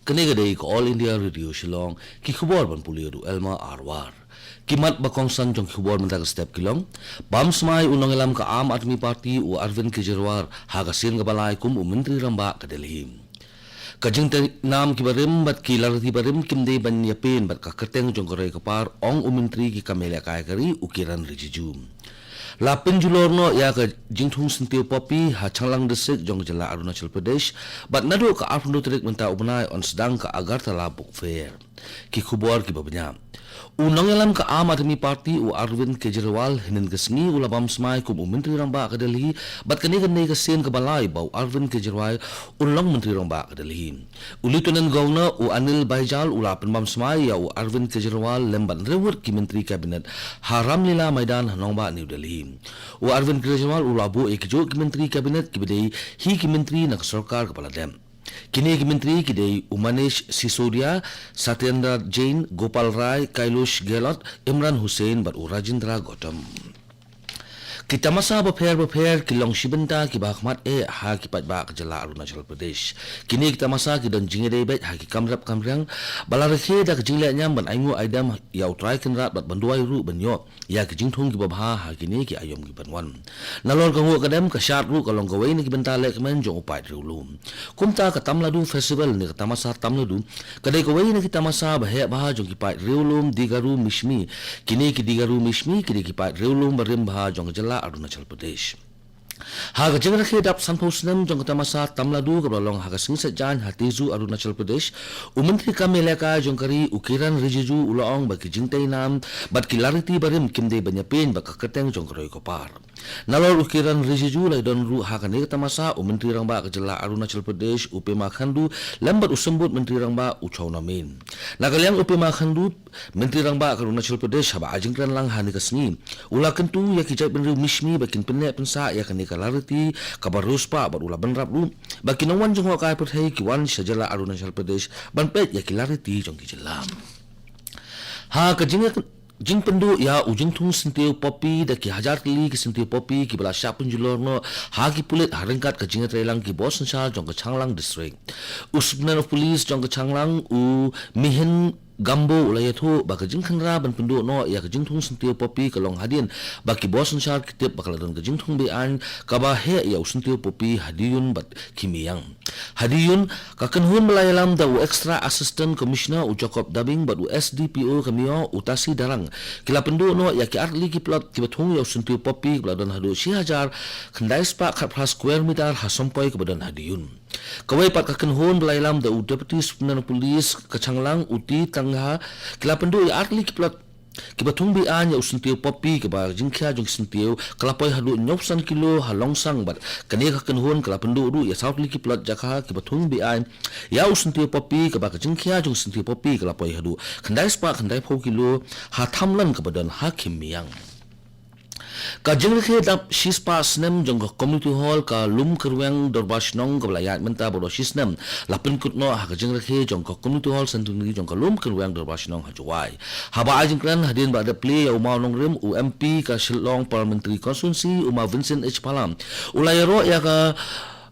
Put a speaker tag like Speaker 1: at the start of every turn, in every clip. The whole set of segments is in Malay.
Speaker 1: Kanegade ko All India Radio Shillong ki khubor ban pulio du Elma Arwar. Kimat bakong san jong khubor man taga step kilong. Bam smai unong elam ka Aam Aadmi Party u Arvind Kejriwal hagasin ka balai kum u Menteri Ramba ka Delhi. Kajing nam ki barim bat ki larati barim kimde ban yapin bat ka kerteng jong korai kapar ong u Menteri ki kamela kai kari u Kiran Rijiju. Lapin julorno ya ka jingthung sintiu popi ha Changlang district jong jela Arunachal Pradesh bat nadu ka arfundo trik menta ubnai on sedang ka Agartala book fair ki khubor ki babnya unang elam ka Aam Aadmi Party u Arvind Kejriwal hinin kesngi ulabam smai kum Menteri Ramba ka Delhi bat kani kan nei ka sen ka balai bau Arvind Kejriwal unlang Menteri Ramba ka Delhi ulitunan gawna u Anil Baijal ulapin bam smai ya u Arvind Kejriwal lemban reward ki Menteri Kabinet Haram Lila Maidan Hanongba New Delhi u Arvind Kejriwal ulabu ekjo ki Menteri Kabinet ki bidei hi ki Menteri nak sarkar kepala dem Kini ki Menteri kidei Manish Sisodia, Satyendra Jain, Gopal Rai, Kailash Gehlot, Imran Hussain bat u Rajendra Gautam. Kita masa berper kilong shibenta ki bahmat ha ki patba ke jela Arunachal Pradesh. Kini kita masa ki don jingere bet ha ki kamrap kamrang balarkhe da jingle nyam ban aingu aidam ya utrai kenrat bat banduai ru banyo ya ki jingthung ki babha ha kini ki ayom ki banwan. Nalor ka hu kadam ka shat ru kalong gawai ni ki benta lek men jong upai rulu. Kumta ka tamladu festival ni ka tamasa tamladu kadai gawai ni ki tamasa bahya bah jong ki pai rulum digaru mishmi kini ki digaru mishmi kini ki pai rulum barim bah jong jela Arunachal Pradesh. Haga jeng rakhe dap sanpau senam jong tamasa tamladu kabalong haga singset jan hatizu Arunachal Pradesh Menteri Kamelaka jong kari Kiran Rijiju ulaong bagi jingtai nam bat kilariti barim kimde banyapin bak keteng jong karoi kopar. Nalor Kiran Rijiju lai don ru haga ne tamasa Menteri Rangba ke jela Arunachal Pradesh Pema Khandu lambat usembut Menteri Rangba uchau namin. Nagaliang Pema Khandu Menteri Rangba ke Arunachal Pradesh haba ajingran lang hani kasni ula kentu ya kijai benru mishmi bakin penek pensa ya kani kalariti kabarus pa barula benrap lu baki nawan jong kai perthai kiwan sajala Arunachal Pradesh banpet ya kilariti jong kijelam ha ka jing pendu ya ujing thung sintiu popi da ki hajar kili ki sintiu popi ki bala syapun julorno ha ki pulit harengkat ka jingat relang ki bosan sha jong ka Changlang district usman of police jong ka Changlang u mihin Gambo ulayathu baka jingkhanra ban pendu no ya ka jingthung sintiu popi kalong hadin baki bosan sha kitip bakal don ka jingthung be an ka ba he ya usintiu popi hadiyun bat kimiyang hadiyun ka kanhun malayalam da u extra assistant commissioner u Jacob Dabing bat u SDPO kamiyo utasi darang kila pendu no ya ki arli ki plot ki bathung ya usintiu popi kala don hadu 6000 khandai spa kha square meter hasompoi ka badan hadiyun kawai pat ka kanhun malayalam da u deputy superintendent police ka Changlang uti tangha kila pendu ya arli ki plot ki bathung bi an ya usintiu popi ke ba jingkha jong sintiu kalapoi hadu 900 kilo halongsang bat kani ka kanhun kala pendu du ya sautli ki plot jakha ki bathung bi an ya usintiu popi ke ba jingkha jong sintiu popi kalapoi hadu khandai spa khandai 4 kilo ha thamlan ka badan hakim miang ka jengrekhe dap shispa snem jong community hall ka lum kerwang dorbashnong ka layat menta bodo shisnem lapin kutno ha ka jengrekhe jong community hall santuni jong ka lum kerwang dorbashnong ha juai haba ajingkran hadin ba da play umau nongrim UMP ka Shillong Parliamentary Constituency uma Vincent H Palam ulayro ya ka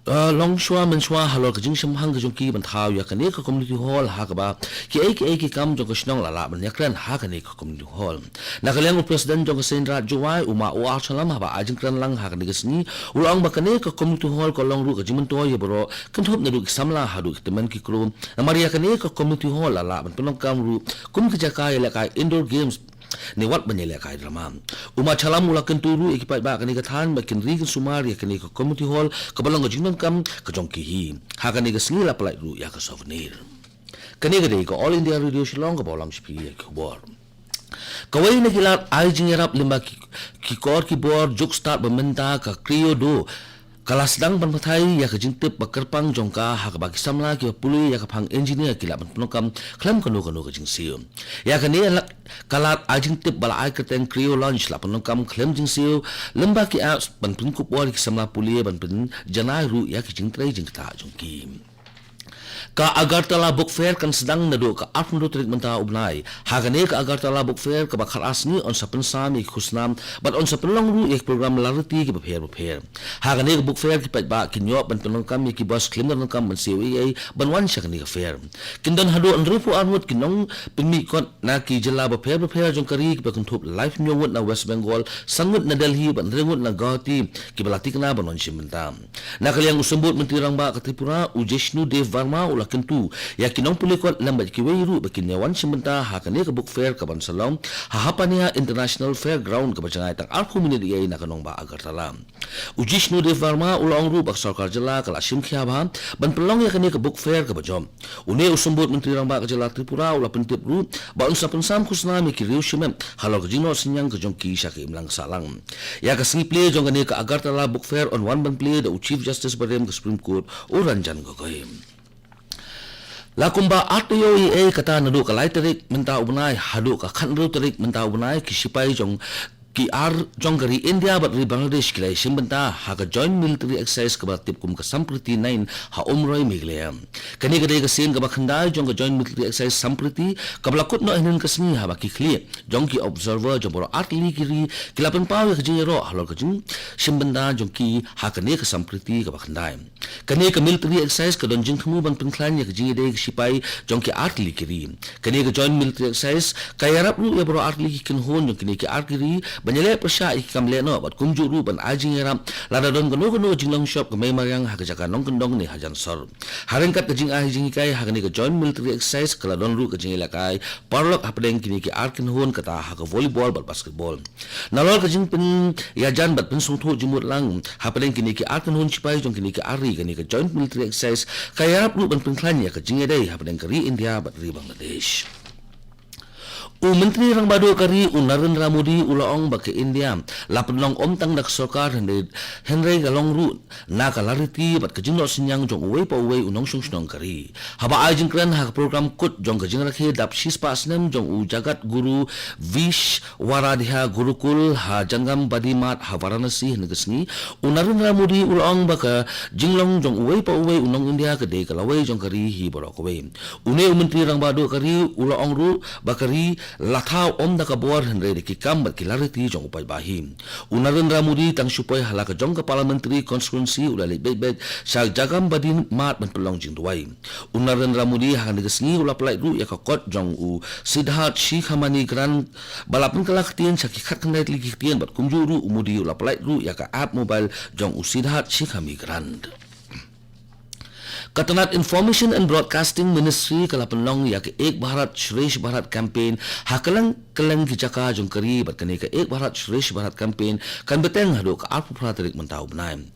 Speaker 1: Longshwa menshwa halor kajing shemhang kajong ki bantaw ya kane ka community hall ha ka ba ki ki kam jong kashnong lala ban yakran ha kane ka community hall nakaliang president jong Sendra Juwai uma o achalam ha ba ajingkran lang ha kane gasni ulang ba kane ka community hall ko long ru kajing to ya bro kanthop na du samla ha du teman ki kro amaria kane ka community hall lala ban penong kam ru kum ka jaka ya ka indoor games ni wat banyele kai drama uma chalam mula kenturu ekipai ba kani kathan bakin ri sumar ya kani ka community hall ka balong jingnam kam ka jongki hi ha kani ka sngila palai ru ya ka souvenir kani ga dei ka All India Radio Shillong ka bolam spi ya khubor kawai na kilat ai jingerap limba ki kor ki bor juk start bamenta ka krio do kala sedang banpathai ya ka jingtip bakarpang jongka ha ka bagi samla ki pului ya ka phang engineer kila ban punokam khlam kanu kanu ka jingsiu ya ka ne kalat ajingtip bala ai ka teng krio launch la punokam khlam jingsiu lamba ki apps ban pun ku por ki samla pului ban pun janai ru ya ki jingtrai jingta jongki Ka Agartala Book Fair kan sedang nado ka afno trik menta ubnai hagane ka Agartala Book Fair ka bakal asni on sa pensam ik khusnam but on sa penlong ru ik program lariti ki bapher hagane ka Book Fair ki ba kinyo ban penlong kam ki bas klimner kam ban CWA ban wan syak ni ka fair kindon hado an rufu anwat kinong pimi kon na ki jela bapher jong kari ki bakuntup live nyongot na West Bengal sangut na Delhi ban rengut na Gauhati ki balati kana ban on simenta na kaliang usambut menteri rang ba ka Tripura Ujeshnu Dev Varma kentu ya kinong pulikot lambat kiweiru bakinyawan simenta hakane ka Book Fair ka Bansalong hahapania International Fairground ka bacangai tang arku minidi ay na kanong ba Agartala Ujishnu Dev Varma ulong ru bak sarkar jela kala simkhya ba ban pelong ya kane ka Book Fair ka bajom une usumbut menteri rang ba ka jela Tripura ula pentip ru ba unsa pensam khusna mi kiriu simem halo ka jino sinyang ka jong ki syaki imlang salang ya ka singi play jong kane ka Agartala Book Fair on one ban play the Chief Justice Badem ka Supreme Court Ranjan Gogoi Lakumba atyo kata nadu ka laiterik menta ubnai hadu ka khanru terik menta ubnai kisipai jong ki jong kari India bat ri Bangladesh kilai simbenta ha ka joint military exercise ka batip kum ka sampriti 9 ha umroi miglea kani ka ka sen ka bakhandai jong ka joint military exercise sampriti ka blakut no hinen ka sni ha ba ki clear jong ki observer jong boro atli kiri kilapan pau ka jero halor ka jing simbenta jong ki ha ka ne ka sampriti ka bakhandai kani ka military exercise ka don jing thmu ban pinklan ya ka jing de sipai jong ki atli kiri kani ka joint military exercise ka yarap ru ya boro atli ki kin hon jong kini ki arkiri banyale persya ikam leno bat kumjuru ban ajing yaram lada don gono jinglong shop ke memayang ha jaka nong kendong ni hajan sor harengkat ke jing jing kai ha ka joint military exercise kala don ru ke jing lakai parlok hapdeng kini ki arkin hon kata ha ka volleyball bat basketball nalol ke jing pen ya jan bat pen sungthu jimut lang hapdeng kini ki arkin hon chipai jong kini ki ari kini ke joint military exercise kaya ru ban penklan ya ke jing dei hapdeng kari India bat ri Bangladesh Menteri rang badu kari Narendra Modi ulaong bak ke India lapenlong omtang dak sokar Henry galong ru na kalariti bat kejinok sinyang jong uwei pa uwei unong sungsnong kari haba ajing kran ha program kut jong kejing rakhe dap sis pasnem jong u jagat guru Vish Waradhya Gurukul ha jangam badimat ha Varanasi negesni Narendra Modi ulaong bak jinglong jong uwei pa uwei unong India ke de kalawei jong kari hi borok uwei menteri rang badu kari ulaong ru bakari lathau om da kabor henre ki kambat ki lariti jong upai bahim Narendra Modi tang supai halaka jong ka parliamentary constituency ulali bet sa jagam badin mat ban pelong jing duai Narendra Modi ha negesni ula plai ru ya ka kot jong u Sidharth Shikhamani gran balapun kalak tien sa ki khat kanai ligi tien bat kumjuru Modi ula plai ru ya ka app mobile jong u Sidharth Shikhami gran Katanat Information and Broadcasting Ministry kalapenlong ya ke Ek Bharat Shresh Bharat campaign hakalang kalang kijaka jong kari bat kani ka Ek Bharat Shresh Bharat campaign kan beteng hado ka arpu praterik mentau benaim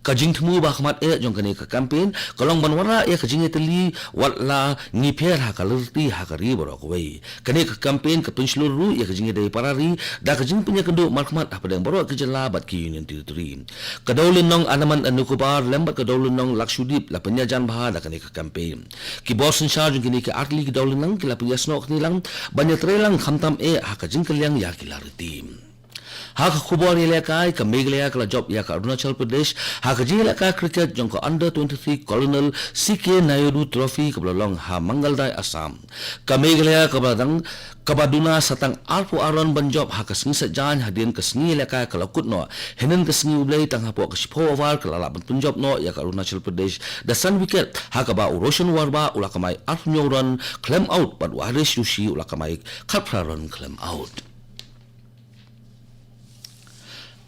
Speaker 1: kajing thmu ba khmat jong kani ka campaign kalong banwara ya kajing eteli wala ngipher hakalerti hakari borok wei kani ka campaign ka pensluru ya kajing dei parari da kajing punya kendo markhmat apadang borok kejela bat ki union territory kadawlin nong anaman anukubar lembat kadawlin nong Lakshudip la penyajan bah da kani ka campaign ki boss in charge kini ka artli ki dawlin nang kila piyasnok nilang banyak trelang khamtam hakajing kaliang ya kilariti Hak khubor ilakai ka Meghalaya ka job ya ka Arunachal Pradesh hak jila ka cricket jong ka under 23 Colonel CK Naidu Trophy ka belong ha Mangalday Assam ka Meghalaya ka badang kabaduna satang arpo aron banjob ha ka singi sajan hadin ka singi ilaka ka lakut no henen ka singi ublay tang hapo ka sipo war ka lalaban punjob no ya ka Arunachal Pradesh da sun wicket ha ka ba Roshan Warba ula kamay arpo run claim out but Waris Yushi ula kamay kapra run claim out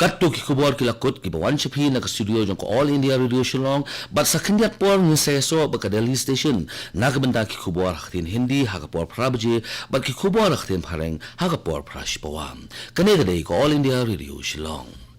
Speaker 1: Katto ki kubor ki lakut ki bawan sipi na studio jong ko All India Radio Shillong but sa kindiat por ni seso ba ka Delhi station na ka benda ki kubor haktin Hindi ha ka por prabje but ki kubor haktin phareng ha ka por prash pawam kane ka dei ko All India Radio Shillong